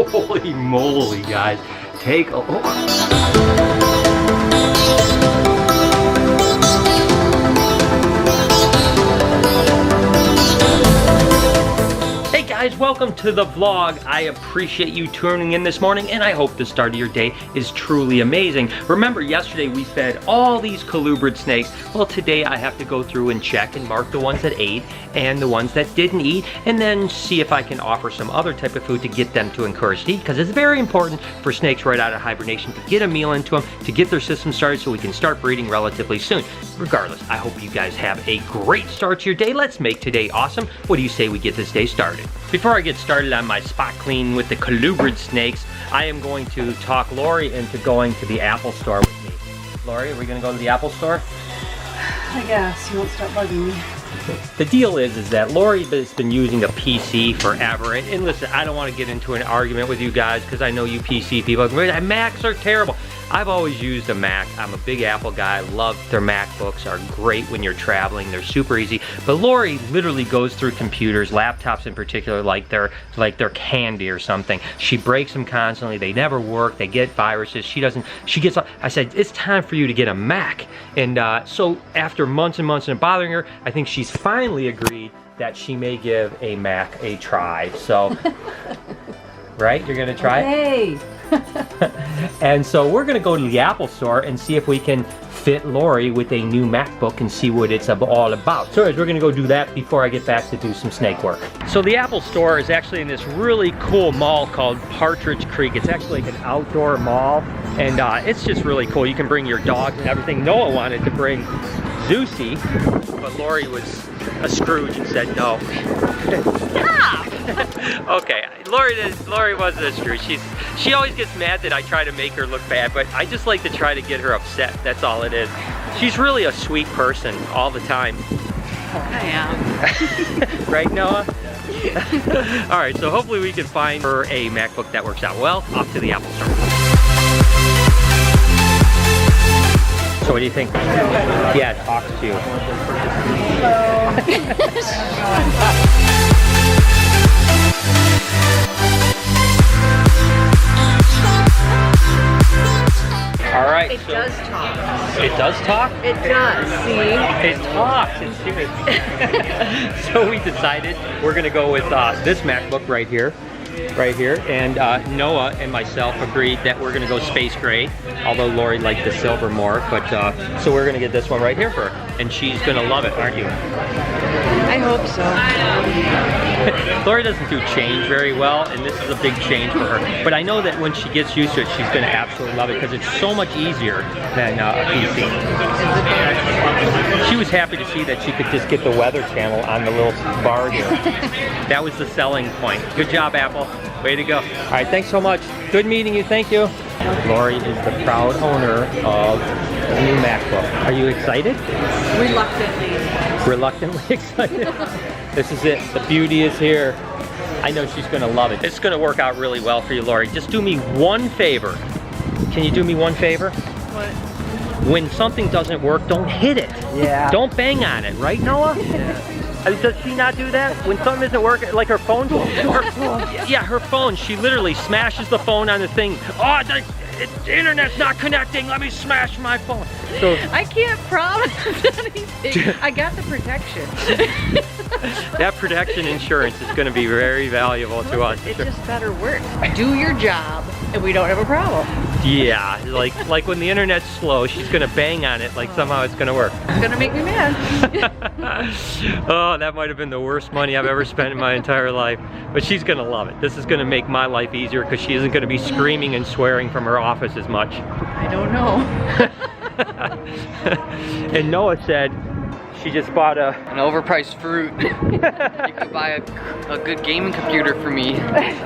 Holy moly, guys. Take a look. Hey guys, welcome to the vlog. I appreciate you tuning in this morning, and I hope the start of your day is truly amazing. Remember, yesterday we fed all these Colubrid snakes. Well, today I have to go through and check and mark the ones that ate and the ones that didn't eat, and then see if I can offer some other type of food to get them to encourage to eat, because it's very important for snakes right out of hibernation to get a meal into them, to get their system started so we can start breeding relatively soon. Regardless, I hope you guys have a great start to your day. Let's make today awesome. What do you say we get this day started? Before I get started on my spot clean with the Colubrid snakes, I am going to talk Lori into going to the Apple store with me. Lori, are we gonna go to the Apple store? I guess, you won't stop bugging me. The deal is that Lori has been using a PC forever, and listen, I don't want to get into an argument with you guys because I know you PC people, Macs are terrible. I've always used a Mac. I'm a big Apple guy. I love their MacBooks, are great when you're traveling. They're super easy. But Lori literally goes through computers, laptops in particular, like they're candy or something. She breaks them constantly. They never work. They get viruses. She gets, I said, it's time for you to get a Mac. And so after months and months of bothering her, I think she's finally agreed that she may give a Mac a try. So, right? You're gonna try it? Hey. And so we're gonna go to the Apple store and see if we can fit Lori with a new MacBook and see what it's all about. So we're gonna go do that before I get back to do some snake work. So the Apple store is actually in this really cool mall called Partridge Creek. It's actually like an outdoor mall, and it's just really cool. You can bring your dogs and everything. Noah wanted to bring Zeusy, but Lori was a Scrooge and said no. Stop! Okay, Lori wasn't a Scrooge. She always gets mad that I try to make her look bad, but I just like to try to get her upset. That's all it is. She's really a sweet person all the time. I am. Right, Noah? All right, so hopefully we can find her a MacBook that works out well. Off to the Apple store. So what do you think? Yeah, it talks to you. All right. It does talk. It does talk? It does, see? It talks, it's serious. So we decided we're gonna go with this MacBook right here. And Noah and myself agreed that we're gonna go space gray, although Lori liked the silver more, but so we're gonna get this one right here for her, and she's gonna love it, aren't you? I hope so. Lori doesn't do change very well, and this is a big change for her, but I know that when she gets used to it, she's gonna absolutely love it because it's so much easier than a PC. She was happy to see that she could just get the weather channel on the little bar here. That was the selling point. Good job, Apple. Way to go. All right, thanks so much. Good meeting you, thank you. Lori is the proud owner of the new MacBook. Are you excited? Reluctantly. Reluctantly excited? This is it, the beauty is here. I know she's gonna love it. It's gonna work out really well for you, Lori. Just do me one favor. Can you do me one favor? What? When something doesn't work, don't hit it. Yeah. Don't bang on it, right, Noah? Yeah. Does she not do that? When something isn't working, like her phone? Yeah, her phone, she literally smashes the phone on the thing. Oh, the internet's not connecting, let me smash my phone. So I can't promise anything. I got the protection. that protection insurance is gonna be very valuable to us. It just better work. Do your job, and we don't have a problem. Yeah, like when the internet's slow, she's gonna bang on it like somehow it's gonna work. It's gonna make me mad. Oh, that might have been the worst money I've ever spent in my entire life. But she's gonna love it. This is gonna make my life easier because she isn't gonna be screaming and swearing from her office as much. I don't know. And Noah said she just bought an overpriced fruit. You could buy a good gaming computer for me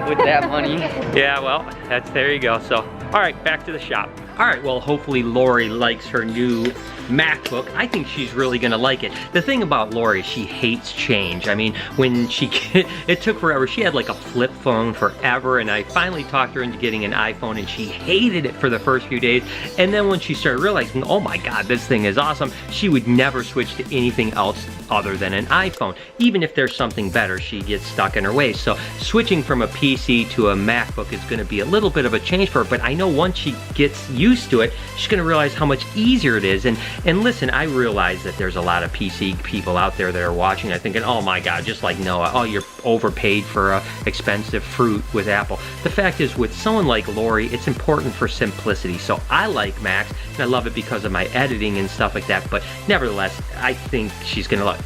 with that money. Yeah, well, there you go. So, all right, back to the shop. All right, well, hopefully Lori likes her new MacBook. I think she's really gonna like it. The thing about Lori, she hates change. I mean, when it took forever. She had like a flip phone forever, and I finally talked her into getting an iPhone, and she hated it for the first few days. And then when she started realizing, oh my God, this thing is awesome, she would never switch to anything else other than an iPhone. Even if there's something better, she gets stuck in her ways. So switching from a PC to a MacBook is gonna be a little bit of a change for her, but I know once she gets used to it, she's gonna realize how much easier it is. And listen, I realize that there's a lot of PC people out there that are watching, are thinking, oh my God, just like Noah, oh, you're overpaid for expensive fruit with Apple. The fact is, with someone like Lori, it's important for simplicity. So I like Macs, and I love it because of my editing and stuff like that, but nevertheless, I think she's gonna love it.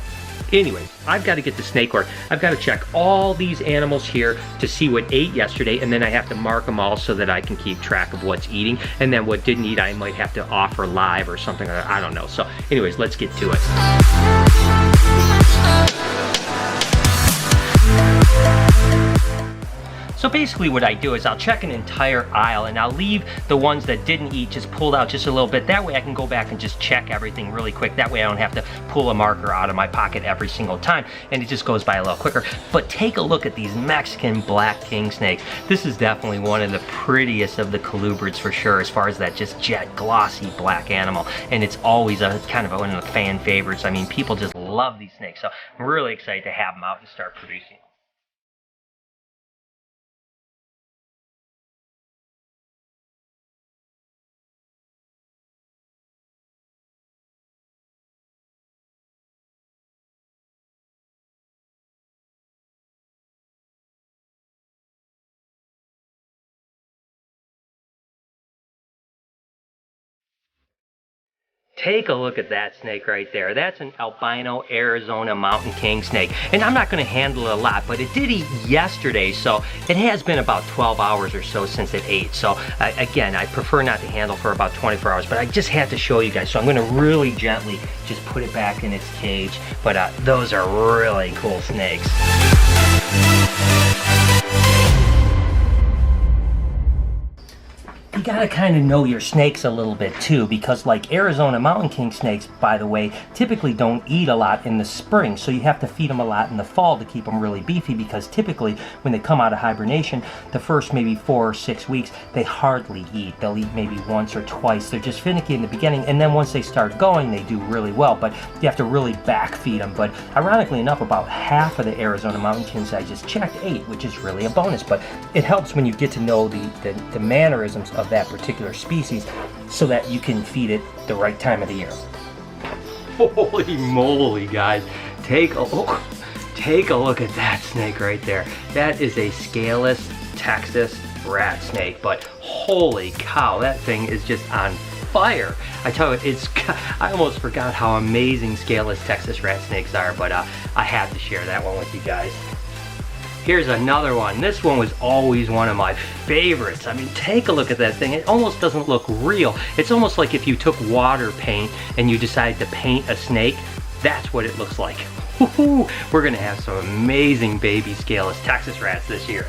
Anyways, I've got to get the snake work. I've got to check all these animals here to see what ate yesterday, and then I have to mark them all so that I can keep track of what's eating, and then what didn't eat I might have to offer live or something like that. I don't know. So anyways, let's get to it. So basically what I do is I'll check an entire aisle and I'll leave the ones that didn't eat just pulled out just a little bit. That way I can go back and just check everything really quick. That way I don't have to pull a marker out of my pocket every single time, and it just goes by a little quicker. But take a look at these Mexican black king snakes. This is definitely one of the prettiest of the colubrids for sure, as far as that just jet glossy black animal. And it's always a kind of one of the fan favorites. I mean, people just love these snakes. So I'm really excited to have them out and start producing. Take a look at that snake right there. That's an albino Arizona mountain king snake. And I'm not gonna handle it a lot, but it did eat yesterday, so it has been about 12 hours or so since it ate. So again, I prefer not to handle for about 24 hours, but I just had to show you guys. So I'm gonna really gently just put it back in its cage. But those are really cool snakes. You gotta kind of know your snakes a little bit too, because like Arizona mountain king snakes, by the way, typically don't eat a lot in the spring, so you have to feed them a lot in the fall to keep them really beefy, because typically when they come out of hibernation, the first maybe 4 or 6 weeks, they hardly eat. They'll eat maybe once or twice. They're just finicky in the beginning, and then once they start going, they do really well, but you have to really back feed them. But ironically enough, about half of the Arizona mountain kings I just checked ate, which is really a bonus, but it helps when you get to know the mannerisms of that particular species so that you can feed it the right time of the year. Holy moly, guys. Take a look at that snake right there. That is a scaleless Texas rat snake, but holy cow, that thing is just on fire. I tell you, I almost forgot how amazing scaleless Texas rat snakes are, but I had to share that one with you guys. Here's another one. This one was always one of my favorites. I mean, take a look at that thing. It almost doesn't look real. It's almost like if you took water paint and you decided to paint a snake, that's what it looks like. Woo-hoo! We're gonna have some amazing baby scaleless Texas rats this year.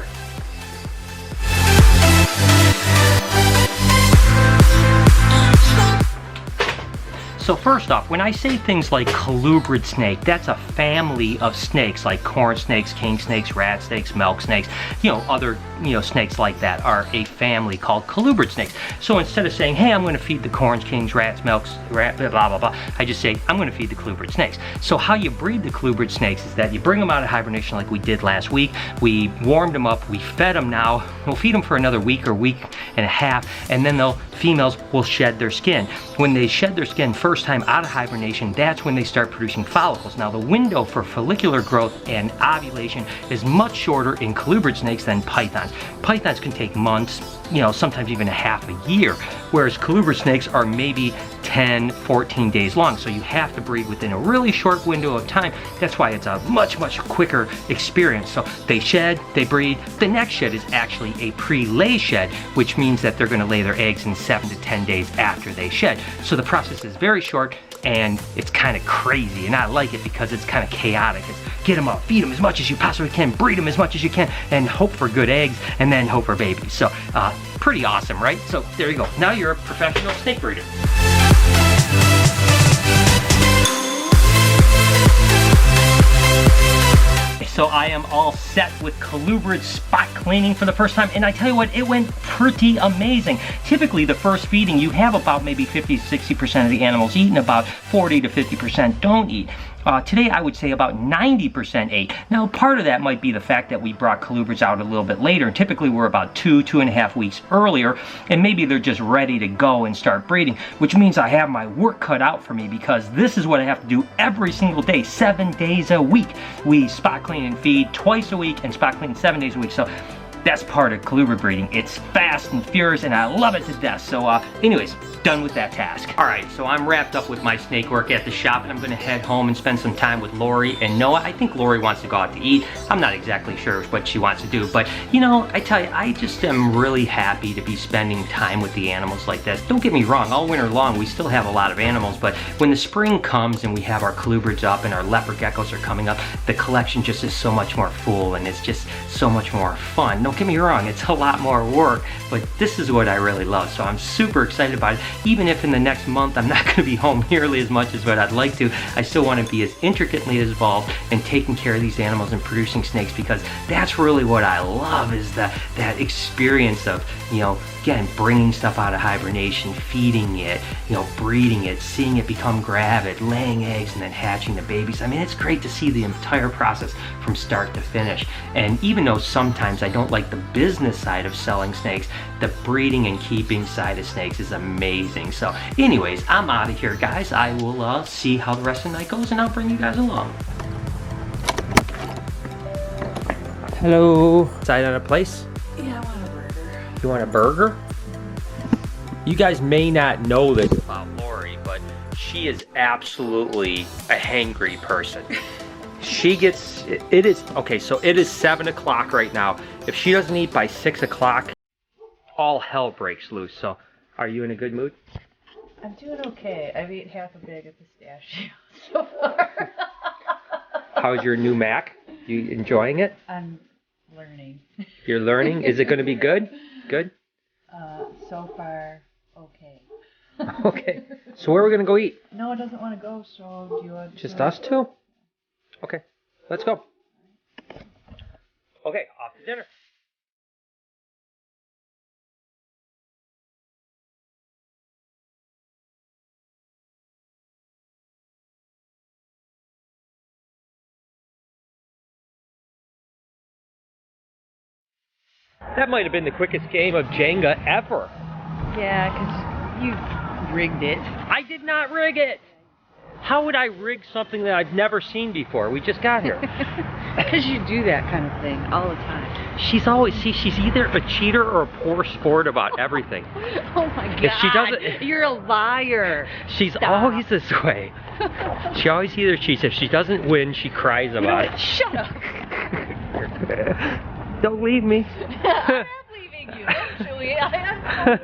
So first off, when I say things like colubrid snake, that's a family of snakes like corn snakes, king snakes, rat snakes, milk snakes, other snakes like that are a family called colubrid snakes. So instead of saying, hey, I'm going to feed the corns, kings, rats, milks, blah, blah, blah, I just say, I'm going to feed the colubrid snakes. So how you breed the colubrid snakes is that you bring them out of hibernation like we did last week. We warmed them up, we fed them now. We'll feed them for another week or week and a half, and then females will shed their skin. When they shed their skin first time out of hibernation, that's when they start producing follicles. Now the window for follicular growth and ovulation is much shorter in colubrid snakes than pythons. Pythons can take months, sometimes even a half a year, whereas colubrid snakes are maybe 10, 14 days long. So you have to breed within a really short window of time. That's why it's a much, much quicker experience. So they shed, they breed. The next shed is actually a pre-lay shed, which means that they're gonna lay their eggs in 7 to 10 days after they shed. So the process is very short, and it's kind of crazy, and I like it because it's kind of chaotic. It's get them up, feed them as much as you possibly can, breed them as much as you can, and hope for good eggs, and then hope for babies. So pretty awesome, right? So there you go. Now you're a professional snake breeder. So I am all set with colubrid spot cleaning for the first time, and I tell you what, it went pretty amazing. Typically the first feeding you have about maybe 50-60% of the animals eat, and about 40 to 50% don't eat. Today I would say about 90% ate. Now part of that might be the fact that we brought colubrids out a little bit later, and typically we're about 2.5 weeks earlier, and maybe they're just ready to go and start breeding, which means I have my work cut out for me because this is what I have to do every single day, 7 days a week. We spot clean and feed twice a week and spot clean 7 days a week. So that's part of colubrid breeding. It's fast and furious and I love it to death. So anyways, done with that task. All right, so I'm wrapped up with my snake work at the shop and I'm gonna head home and spend some time with Lori and Noah. I think Lori wants to go out to eat. I'm not exactly sure what she wants to do, but you know, I tell you, I just am really happy to be spending time with the animals like this. Don't get me wrong, all winter long we still have a lot of animals, but when the spring comes and we have our colubrids up and our leopard geckos are coming up, the collection just is so much more full and it's just so much more fun. Don't get me wrong, it's a lot more work, but this is what I really love, so I'm super excited about it. Even if in the next month I'm not going to be home nearly as much as what I'd like to, I still want to be as intricately involved in taking care of these animals and producing snakes, because that's really what I love, is that experience of, you know, again, bringing stuff out of hibernation, feeding it, you know, breeding it, seeing it become gravid, laying eggs, and then hatching the babies. I mean, it's great to see the entire process from start to finish. And even though sometimes I don't like the business side of selling snakes, the breeding and keeping side of snakes is amazing. So anyways, I'm out of here, guys. I will see how the rest of the night goes, and I'll bring you guys along. Hello. Side on a place? Yeah, I want a burger. You want a burger? You guys may not know this about Lori, but she is absolutely a hangry person. She gets, it is 7 o'clock right now. If she doesn't eat by 6 o'clock, all hell breaks loose. So, are you in a good mood? I'm doing okay. I've eaten half a bag of pistachio so far. How's your new Mac? You enjoying it? I'm learning. You're learning? Is it going to be good? Good? So far, okay. Okay. So where are we going to go eat? No, it doesn't want to go, so do you want to... Just us two? Okay. Let's go. Okay, off to dinner. That might have been the quickest game of Jenga ever. Yeah, because you rigged it. I did not rig it. How would I rig something that I've never seen before? We just got here. Because you do that kind of thing all the time. She's always, she's either a cheater or a poor sport about everything. Oh my God. If she doesn't, you're a liar. She's Stop. always this way. She always either cheats. If she doesn't win, she cries about it. Shut up. Don't leave me. I'm not leaving you, actually. I am.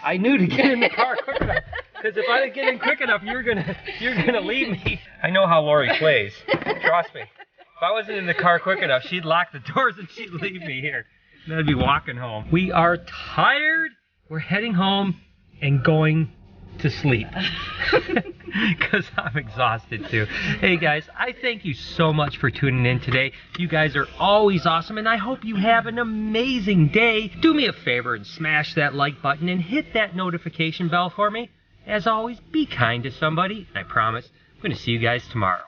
I knew to get in the car quick enough, because if I didn't get in quick enough, you're gonna leave me. I know how Lori plays. Trust me. If I wasn't in the car quick enough, she'd lock the doors and she'd leave me here. And I'd be walking home. We are tired. We're heading home and going to sleep. Because I'm exhausted too. Hey guys, I thank you so much for tuning in today. You guys are always awesome, and I hope you have an amazing day. Do me a favor and smash that like button and hit that notification bell for me. As always, be kind to somebody. I promise I'm going to see you guys tomorrow.